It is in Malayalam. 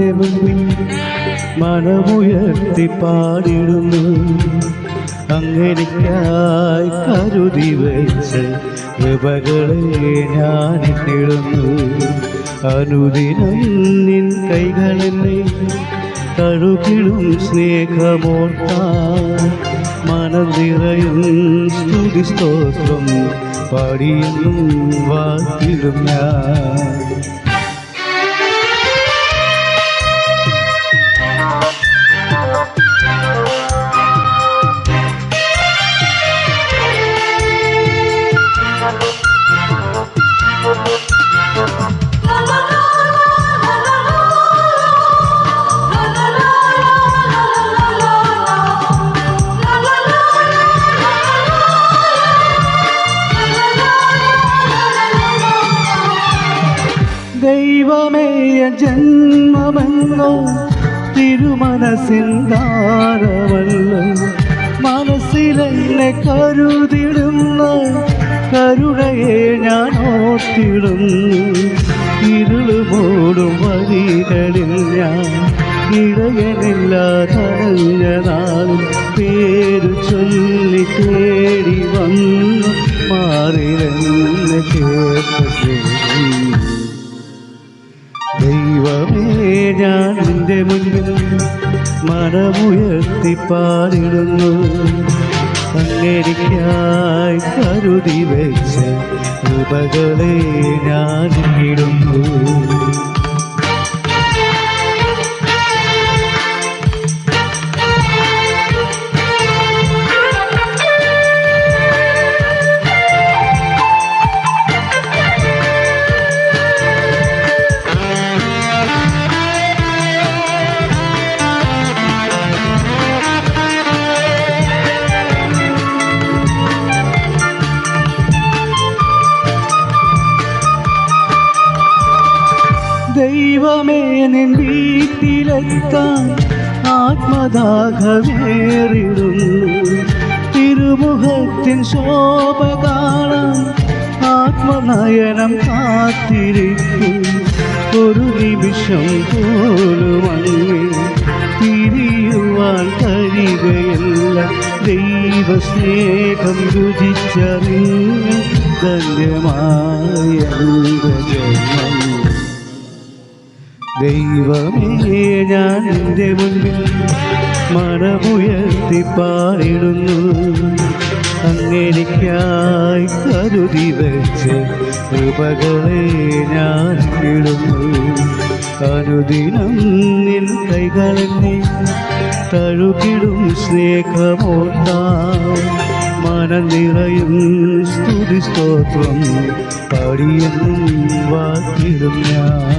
നിന്റെ മുൻപിൽ മനമുയർത്തി പാടിടുന്നു. അങ്ങനെയായി കരുതി വെച്ച കൃപകളെ ഞാൻ ഇടുന്നു. അനുദിനം നിൻ കൈകളെന്നെ തഴുകിടും സ്നേഹമോർത്താൻ മനം നിറയും സ്തുതി സ്തോത്രം പാടിയെന്നും വാഴ്ത്തിടും ഞാൻ. ദൈവമേ ജന്മമെന്നോ തിരുമനസിൻ ദാനമല്ലോ, മനസ്സിലെന്നെ കരുതിടുന്ന കരുണയെ ഞാൻ ഓർത്തിടുന്നു. ഇരുളുമൂടും വഴികളിൽ ഞാൻ ഇടയനില്ലാതടഞ്ഞ നാളും പേരു ചൊല്ലി തേടി വന്നു മാറിലെന്നെ കേട്ട ദൈവമേ ഞാൻ നിന്റെ മുൻപിൽ മനമുയർത്തി പാടിടുന്നു. അങ്ങേരിക്കായി കരുതി വെച്ച കൃപകളെ ഞാൻ ഇടുന്നു. ദൈവമേ നിൻ വീട്ടിലെത്താൻ ആത്മദാഹമേറിടുന്നു. തിരുമുഖത്തിൻ ശോഭ കാണാൻ ആത്മനയനം കാത്തിരിക്കും. ഒരു നിമിഷം പോലും അങ്ങേ തിരിയുവാൻ കഴിയുകയില്ല. ദൈവസ്നേഹം രുചിച്ചറിഞ്ഞ ധന്യമായ ജന്മം. ദൈവമേ ഞാൻ നിന്റെ മുൻപിൽ മനമുയർത്തി പാടിടുന്നു. അങ്ങേരിക്കായി കരുതി വെച്ച കൃപകളെ ഞാൻ ഇടുന്നു. അനുദിനം നിൻ കൈകളെന്നെ തഴുകിടും സ്നേഹമോർത്താൻ മനം നിറയും സ്തുതി സ്തോത്രം പാടിയെന്നും വാഴ്ത്തിടും ഞാൻ.